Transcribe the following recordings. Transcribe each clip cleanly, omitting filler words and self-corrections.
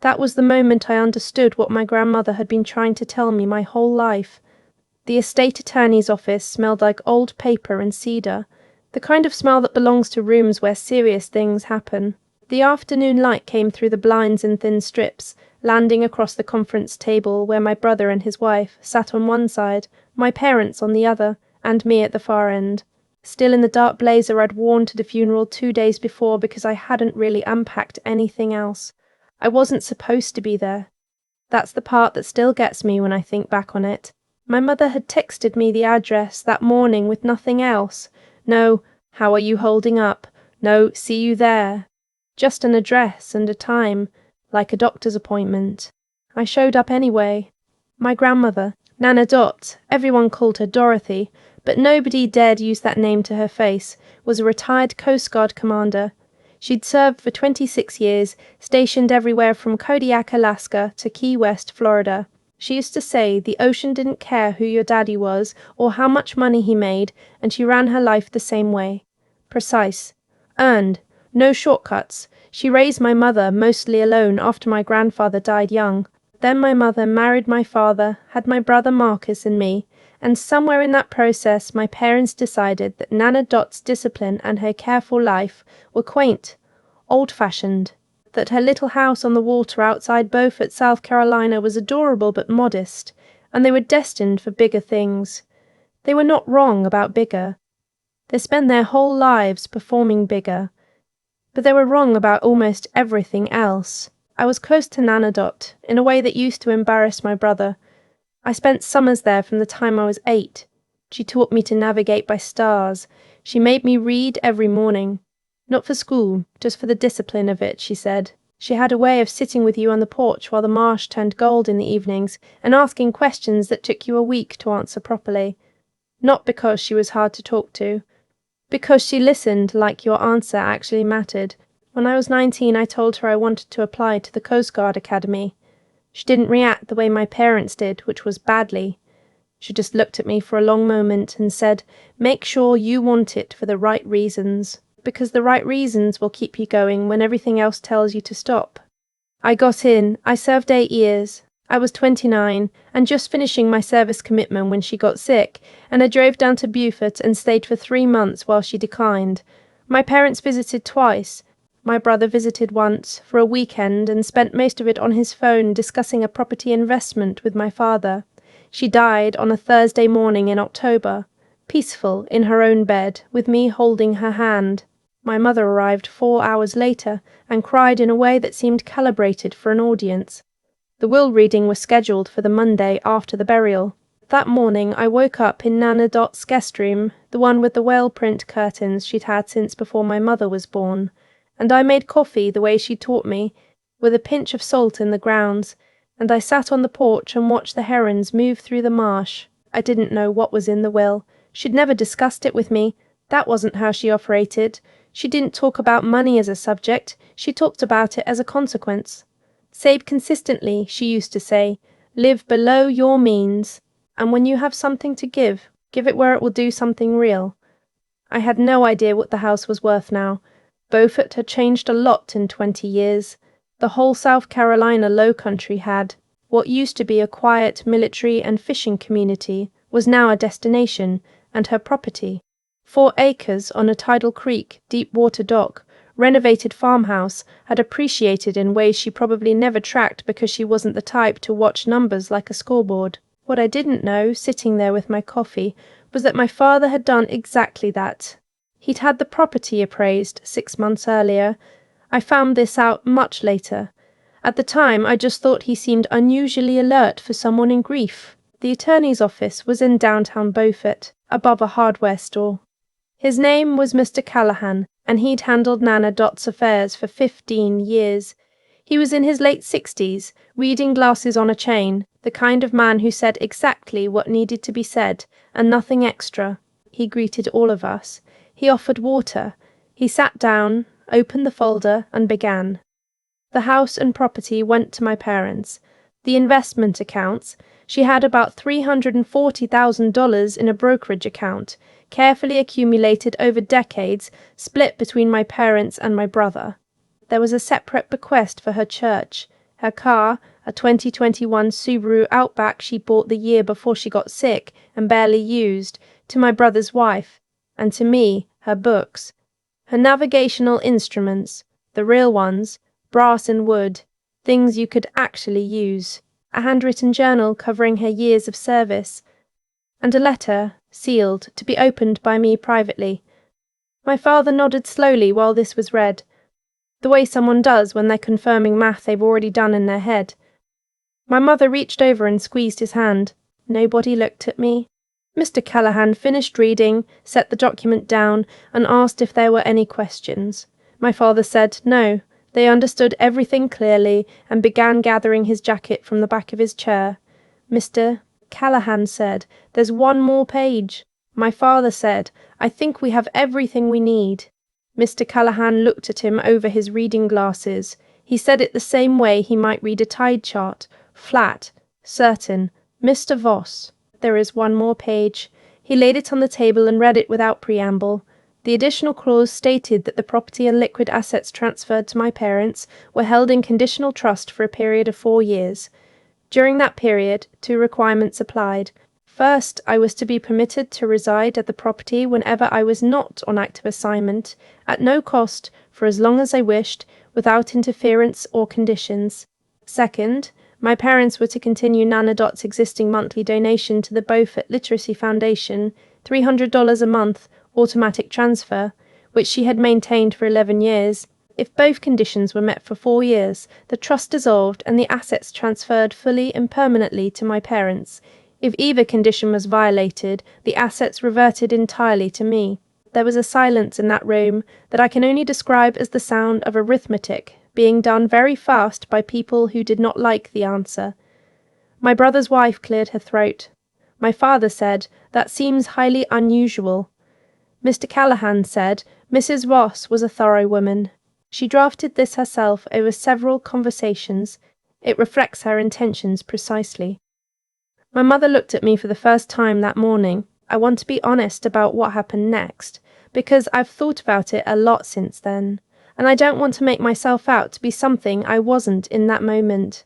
That was the moment I understood what my grandmother had been trying to tell me my whole life. The estate attorney's office smelled like old paper and cedar, the kind of smell that belongs to rooms where serious things happen. The afternoon light came through the blinds in thin strips, landing across the conference table where my brother and his wife sat on one side, my parents on the other, and me at the far end. Still in the dark blazer I'd worn to the funeral 2 days before because I hadn't really unpacked anything else. I wasn't supposed to be there. That's the part that still gets me when I think back on it. My mother had texted me the address that morning with nothing else. No, how are you holding up? No, see you there. Just an address and a time, like a doctor's appointment. I showed up anyway. My grandmother, Nana Dot, everyone called her Dorothy, but nobody dared use that name to her face, was a retired Coast Guard commander. She'd served for 26 years, stationed everywhere from Kodiak, Alaska to Key West, Florida. She used to say the ocean didn't care who your daddy was or how much money he made, and she ran her life the same way. Precise. Earned. No shortcuts. She raised my mother mostly alone after my grandfather died young. Then my mother married my father, had my brother Marcus and me, and somewhere in that process my parents decided that Nana Dot's discipline and her careful life were quaint, old-fashioned, that her little house on the water outside Beaufort, South Carolina was adorable but modest, and they were destined for bigger things. They were not wrong about bigger. They spent their whole lives performing bigger, but they were wrong about almost everything else. I was close to Nana Dot, in a way that used to embarrass my brother. I spent summers there from the time I was 8. She taught me to navigate by stars. She made me read every morning. Not for school, just for the discipline of it, she said. She had a way of sitting with you on the porch while the marsh turned gold in the evenings and asking questions that took you a week to answer properly. Not because she was hard to talk to. Because she listened like your answer actually mattered. When I was 19, I told her I wanted to apply to the Coast Guard Academy. She didn't react the way my parents did, which was badly. She just looked at me for a long moment and said, "Make sure you want it for the right reasons, because the right reasons will keep you going when everything else tells you to stop." I got in. I served 8 years. I was 29 and just finishing my service commitment when she got sick, and I drove down to Beaufort and stayed for 3 months while she declined. My parents visited twice. My brother visited once, for a weekend, and spent most of it on his phone discussing a property investment with my father. She died on a Thursday morning in October, peaceful in her own bed, with me holding her hand. My mother arrived 4 hours later and cried in a way that seemed calibrated for an audience. The will reading was scheduled for the Monday after the burial. That morning I woke up in Nana Dot's guest room, the one with the whale print curtains she'd had since before my mother was born, and I made coffee the way she taught me, with a pinch of salt in the grounds, and I sat on the porch and watched the herons move through the marsh. I didn't know what was in the will. She'd never discussed it with me. That wasn't how she operated. She didn't talk about money as a subject. She talked about it as a consequence. Save consistently, she used to say. Live below your means. And when you have something to give it where it will do something real. I had no idea what the house was worth now. Beaufort had changed a lot in 20 years. The whole South Carolina Lowcountry had. What used to be a quiet military and fishing community was now a destination, and her property. 4 acres on a tidal creek, deep water dock, renovated farmhouse, had appreciated in ways she probably never tracked because she wasn't the type to watch numbers like a scoreboard. What I didn't know, sitting there with my coffee, was that my father had done exactly that. He'd had the property appraised 6 months earlier. I found this out much later. At the time, I just thought he seemed unusually alert for someone in grief. The attorney's office was in downtown Beaufort, above a hardware store. His name was Mr. Callahan, and he'd handled Nana Dot's affairs for 15 years. He was in his late 60s, reading glasses on a chain, the kind of man who said exactly what needed to be said, and nothing extra. He greeted all of us. He offered water. He sat down, opened the folder, and began. The house and property went to my parents. The investment accounts, she had about $340,000 in a brokerage account, carefully accumulated over decades, split between my parents and my brother. There was a separate bequest for her church, her car, a 2021 Subaru Outback she bought the year before she got sick and barely used, to my brother's wife, and to me, her books. Her navigational instruments, the real ones, brass and wood, things you could actually use, a handwritten journal covering her years of service, and a letter, sealed, to be opened by me privately. My father nodded slowly while this was read, the way someone does when they're confirming math they've already done in their head. My mother reached over and squeezed his hand. Nobody looked at me. Mr. Callahan finished reading, set the document down, and asked if there were any questions. My father said no. They understood everything clearly and began gathering his jacket from the back of his chair. Mr. Callahan said, "There's one more page." My father said, "I think we have everything we need." Mr. Callahan looked at him over his reading glasses. He said it the same way he might read a tide chart, flat, certain. "Mr. Voss, there is one more page." He laid it on the table and read it without preamble. The additional clause stated that the property and liquid assets transferred to my parents were held in conditional trust for a period of 4 years. During that period, 2 requirements applied. First, I was to be permitted to reside at the property whenever I was not on active assignment, at no cost, for as long as I wished, without interference or conditions. Second, my parents were to continue Nana Dot's existing monthly donation to the Beaufort Literacy Foundation, $300 a month, automatic transfer, which she had maintained for 11 years. If both conditions were met for 4 years, the trust dissolved and the assets transferred fully and permanently to my parents. If either condition was violated, the assets reverted entirely to me. There was a silence in that room that I can only describe as the sound of arithmetic being done very fast by people who did not like the answer. My brother's wife cleared her throat. My father said, "That seems highly unusual." Mr. Callahan said, "Mrs. Voss was a thorough woman. She drafted this herself over several conversations. It reflects her intentions precisely." My mother looked at me for the first time that morning. I want to be honest about what happened next, because I've thought about it a lot since then, and I don't want to make myself out to be something I wasn't in that moment.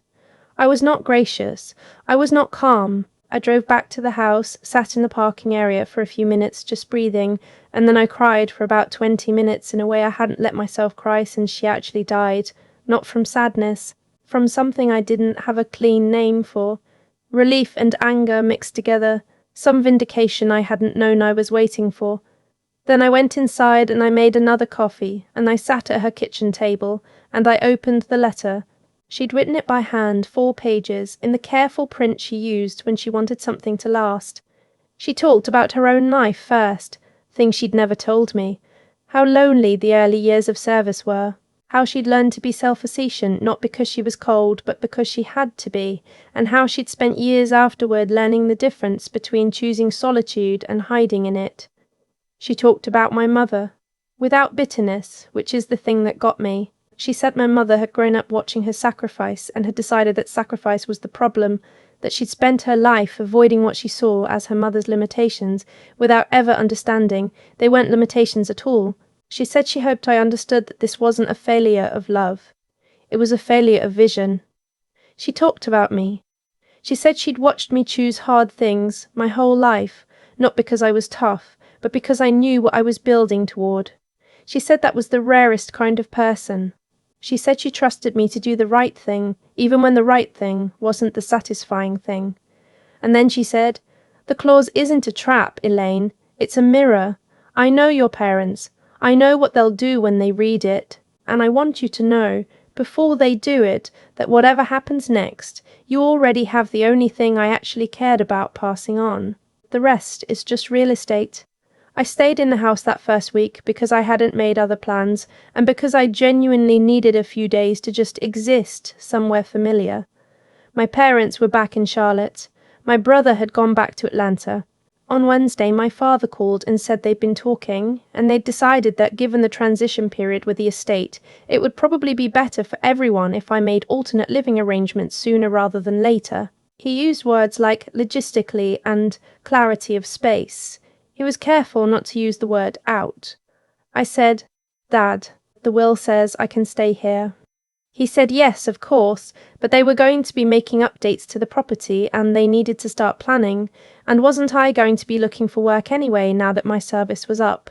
I was not gracious. I was not calm. I drove back to the house, sat in the parking area for a few minutes just breathing, and then I cried for about 20 minutes in a way I hadn't let myself cry since she actually died, not from sadness, from something I didn't have a clean name for. Relief and anger mixed together, some vindication I hadn't known I was waiting for. Then I went inside and I made another coffee, and I sat at her kitchen table, and I opened the letter. She'd written it by hand, 4 pages, in the careful print she used when she wanted something to last. She talked about her own life first, things she'd never told me, how lonely the early years of service were, how she'd learned to be self-sufficient not because she was cold but because she had to be, and how she'd spent years afterward learning the difference between choosing solitude and hiding in it. She talked about my mother, without bitterness, which is the thing that got me. She said my mother had grown up watching her sacrifice and had decided that sacrifice was the problem, that she'd spent her life avoiding what she saw as her mother's limitations, without ever understanding they weren't limitations at all. She said she hoped I understood that this wasn't a failure of love. It was a failure of vision. She talked about me. She said she'd watched me choose hard things my whole life, not because I was tough, but because I knew what I was building toward. She said that was the rarest kind of person. She said she trusted me to do the right thing, even when the right thing wasn't the satisfying thing. And then she said, "The clause isn't a trap, Elaine. It's a mirror. I know your parents. I know what they'll do when they read it. And I want you to know, before they do it, that whatever happens next, you already have the only thing I actually cared about passing on. The rest is just real estate." I stayed in the house that first week because I hadn't made other plans, and because I genuinely needed a few days to just exist somewhere familiar. My parents were back in Charlotte. My brother had gone back to Atlanta. On Wednesday, my father called and said they'd been talking, and they'd decided that given the transition period with the estate, it would probably be better for everyone if I made alternate living arrangements sooner rather than later. He used words like logistically and clarity of space. He was careful not to use the word out. I said, "Dad, the will says I can stay here." He said yes, of course, but they were going to be making updates to the property and they needed to start planning, and wasn't I going to be looking for work anyway now that my service was up?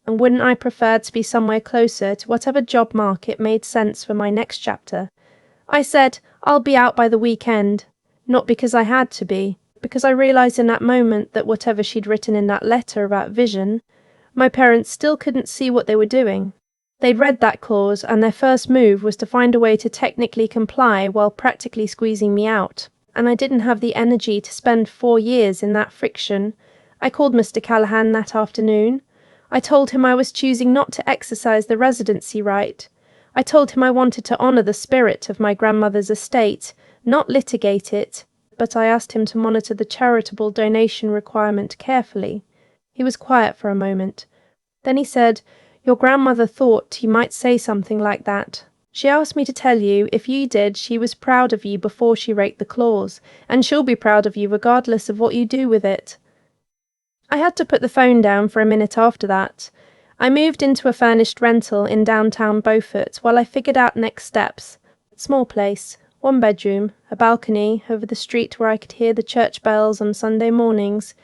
And wouldn't I prefer to be somewhere closer to whatever job market made sense for my next chapter? I said, I'll be out by the weekend, not because I had to be, because I realised in that moment that whatever she'd written in that letter about vision, my parents still couldn't see what they were doing. They'd read that clause, and their first move was to find a way to technically comply while practically squeezing me out, and I didn't have the energy to spend 4 years in that friction. I called Mr. Callahan that afternoon. I told him I was choosing not to exercise the residency right. I told him I wanted to honour the spirit of my grandmother's estate, not litigate it, but I asked him to monitor the charitable donation requirement carefully. He was quiet for a moment. Then he said, "Your grandmother thought you might say something like that. She asked me to tell you if you did, she was proud of you before she wrote the clause, and she'll be proud of you regardless of what you do with it." I had to put the phone down for a minute after that. I moved into a furnished rental in downtown Beaufort while I figured out next steps. Small place, 1 bedroom, a balcony over the street where I could hear the church bells on Sunday mornings.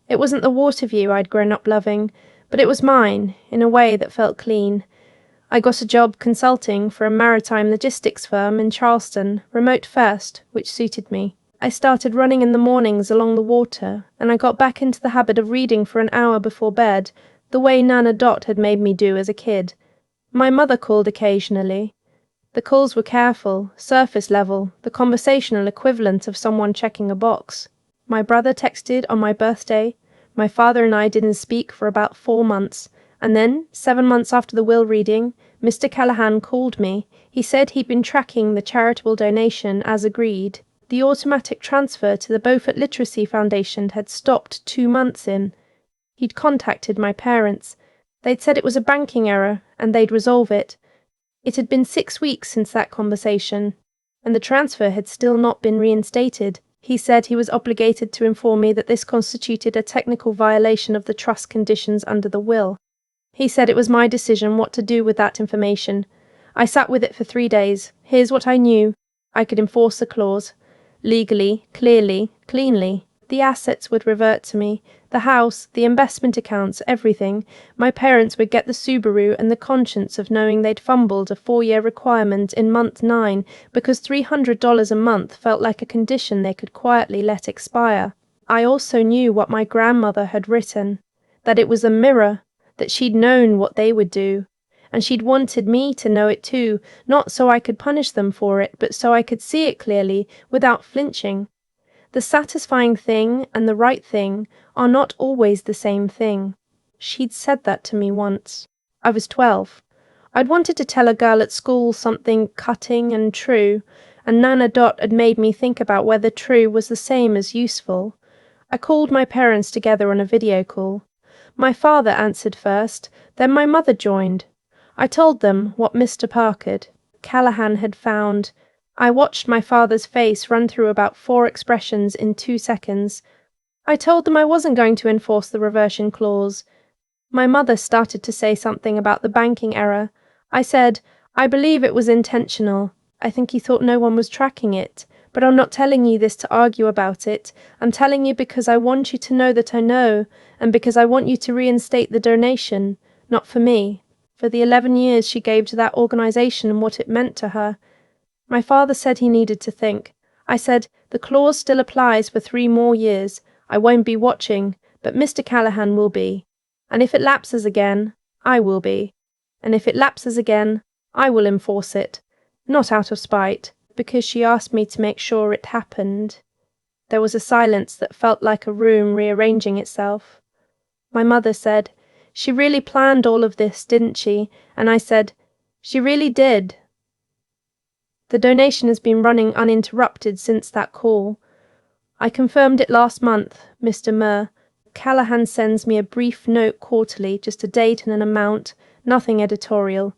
It wasn't the water view I'd grown up loving, but it was mine, in a way that felt clean. I got a job consulting for a maritime logistics firm in Charleston, remote first, which suited me. I started running in the mornings along the water, and I got back into the habit of reading for an hour before bed, the way Nana Dot had made me do as a kid. My mother called occasionally. The calls were careful, surface level, the conversational equivalent of someone checking a box. My brother texted on my birthday. My father and I didn't speak for about 4 months, and then, 7 months after the will reading, Mr. Callahan called me. He said he'd been tracking the charitable donation as agreed. The automatic transfer to the Beaufort Literacy Foundation had stopped 2 months in. He'd contacted my parents. They'd said it was a banking error, and they'd resolve it. It had been 6 weeks since that conversation, and the transfer had still not been reinstated. He said he was obligated to inform me that this constituted a technical violation of the trust conditions under the will. He said it was my decision what to do with that information. I sat with it for 3 days. Here's what I knew. I could enforce the clause. Legally, clearly, cleanly. The assets would revert to me. The house, the investment accounts, everything. My parents would get the Subaru and the conscience of knowing they'd fumbled a 4-year requirement in month 9 because $300 a month felt like a condition they could quietly let expire. I also knew what my grandmother had written, that it was a mirror, that she'd known what they would do, and she'd wanted me to know it too, not so I could punish them for it, but so I could see it clearly, without flinching. The satisfying thing and the right thing are not always the same thing. She'd said that to me once. I was 12. I'd wanted to tell a girl at school something cutting and true, and Nana Dot had made me think about whether true was the same as useful. I called my parents together on a video call. My father answered first, then my mother joined. I told them what Mr. Parker, Callahan, had found. I watched my father's face run through about 4 expressions in 2 seconds. I told them I wasn't going to enforce the reversion clause. My mother started to say something about the banking error. I said, I believe it was intentional. I think he thought no one was tracking it. But I'm not telling you this to argue about it. I'm telling you because I want you to know that I know, and because I want you to reinstate the donation, not for me, for the 11 years she gave to that organization and what it meant to her. My father said he needed to think. I said, the clause still applies for 3 more years. I won't be watching, but Mr. Callahan will be. And if it lapses again, I will be. And if it lapses again, I will enforce it. Not out of spite, because she asked me to make sure it happened. There was a silence that felt like a room rearranging itself. My mother said, she really planned all of this, didn't she? And I said, she really did. The donation has been running uninterrupted since that call. I confirmed it last month, Mr. Murr. Callahan sends me a brief note quarterly, just a date and an amount, nothing editorial.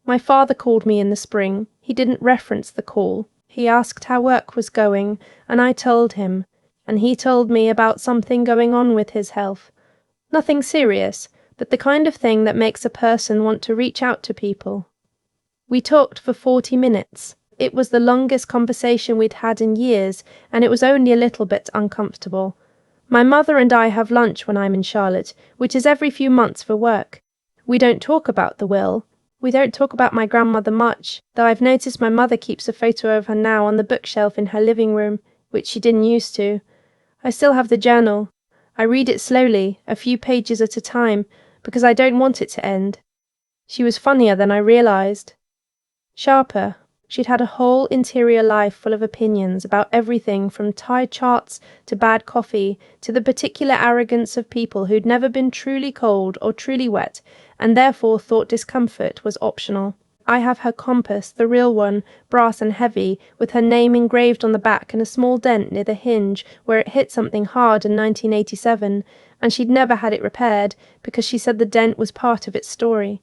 My father called me in the spring. He didn't reference the call. He asked how work was going, and I told him, and he told me about something going on with his health. Nothing serious, but the kind of thing that makes a person want to reach out to people. We talked for 40 minutes. It was the longest conversation we'd had in years, and it was only a little bit uncomfortable. My mother and I have lunch when I'm in Charlotte, which is every few months for work. We don't talk about the will. We don't talk about my grandmother much, though I've noticed my mother keeps a photo of her now on the bookshelf in her living room, which she didn't used to. I still have the journal. I read it slowly, a few pages at a time, because I don't want it to end. She was funnier than I realized. Sharper. She'd had a whole interior life full of opinions about everything from tie charts to bad coffee to the particular arrogance of people who'd never been truly cold or truly wet and therefore thought discomfort was optional. I have her compass, the real one, brass and heavy, with her name engraved on the back and a small dent near the hinge where it hit something hard in 1987, and she'd never had it repaired because she said the dent was part of its story.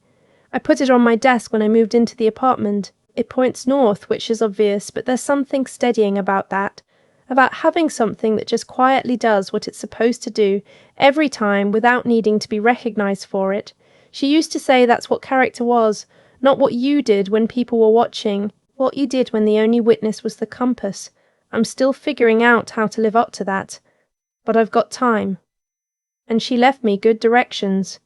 I put it on my desk when I moved into the apartment. It points north, which is obvious, but there's something steadying about that, about having something that just quietly does what it's supposed to do every time without needing to be recognized for it. She used to say that's what character was, not what you did when people were watching, what you did when the only witness was the compass. I'm still figuring out how to live up to that, but I've got time. And she left me good directions.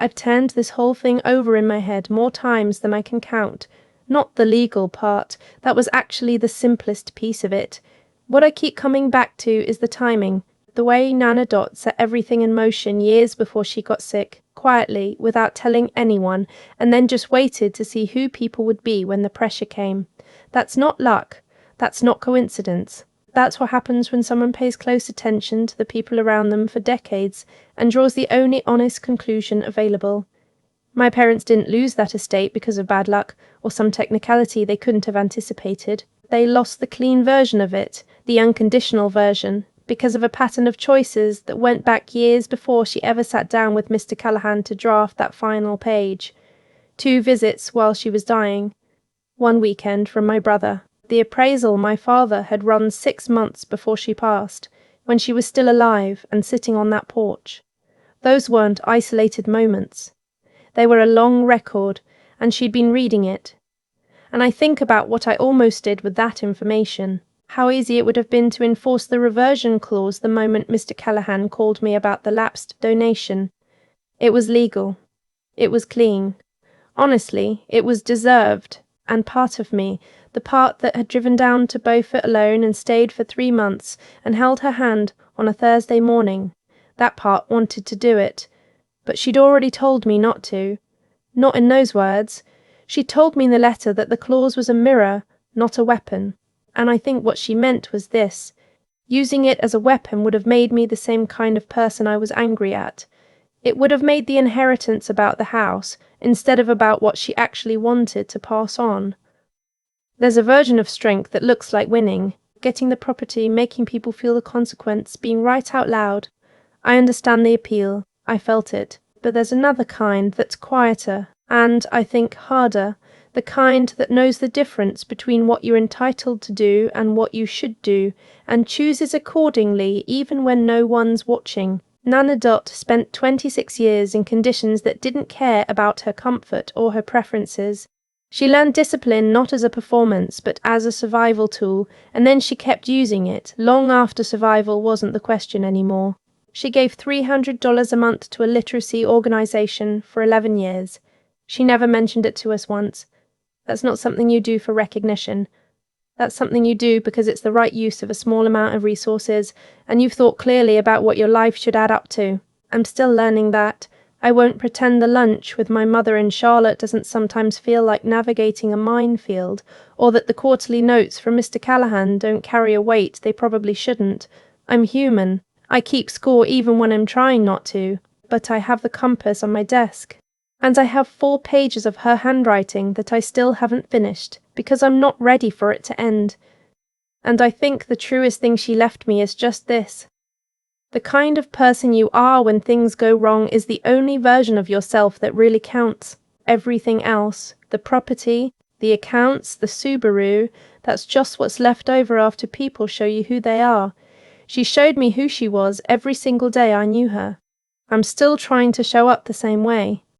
I've turned this whole thing over in my head more times than I can count. Not the legal part, that was actually the simplest piece of it. What I keep coming back to is the timing, the way Nana Dot set everything in motion years before she got sick, quietly, without telling anyone, and then just waited to see who people would be when the pressure came. That's not luck. That's not coincidence. That's what happens when someone pays close attention to the people around them for decades and draws the only honest conclusion available. My parents didn't lose that estate because of bad luck or some technicality they couldn't have anticipated. They lost the clean version of it, the unconditional version, because of a pattern of choices that went back years before she ever sat down with Mr. Callahan to draft that final page. 2 visits while she was dying. 1 weekend from my brother. The appraisal my father had run 6 months before she passed, when she was still alive and sitting on that porch. Those weren't isolated moments. They were a long record, and she'd been reading it. And I think about what I almost did with that information, how easy it would have been to enforce the reversion clause the moment Mr. Callahan called me about the lapsed donation. It was legal. It was clean. Honestly, it was deserved, and part of me, the part that had driven down to Beaufort alone and stayed for 3 months and held her hand on a Thursday morning, that part wanted to do it. But she'd already told me not to. Not in those words. She'd told me in the letter that the clause was a mirror, not a weapon. And I think what she meant was this. Using it as a weapon would have made me the same kind of person I was angry at. It would have made the inheritance about the house, instead of about what she actually wanted to pass on. There's a version of strength that looks like winning, getting the property, making people feel the consequence, being right out loud. I understand the appeal. I felt it, but there's another kind that's quieter and, I think, harder, the kind that knows the difference between what you're entitled to do and what you should do, and chooses accordingly even when no one's watching. Nana Dot spent 26 years in conditions that didn't care about her comfort or her preferences. She learned discipline not as a performance but as a survival tool, and then she kept using it, long after survival wasn't the question anymore. She gave $300 a month to a literacy organization for 11 years. She never mentioned it to us once. That's not something you do for recognition. That's something you do because it's the right use of a small amount of resources, and you've thought clearly about what your life should add up to. I'm still learning that. I won't pretend the lunch with my mother in Charlotte doesn't sometimes feel like navigating a minefield, or that the quarterly notes from Mr. Callahan don't carry a weight they probably shouldn't. I'm human. I keep score even when I'm trying not to, but I have the compass on my desk. And I have 4 pages of her handwriting that I still haven't finished, because I'm not ready for it to end. And I think the truest thing she left me is just this. The kind of person you are when things go wrong is the only version of yourself that really counts. Everything else, the property, the accounts, the Subaru, that's just what's left over after people show you who they are. She showed me who she was every single day I knew her. I'm still trying to show up the same way.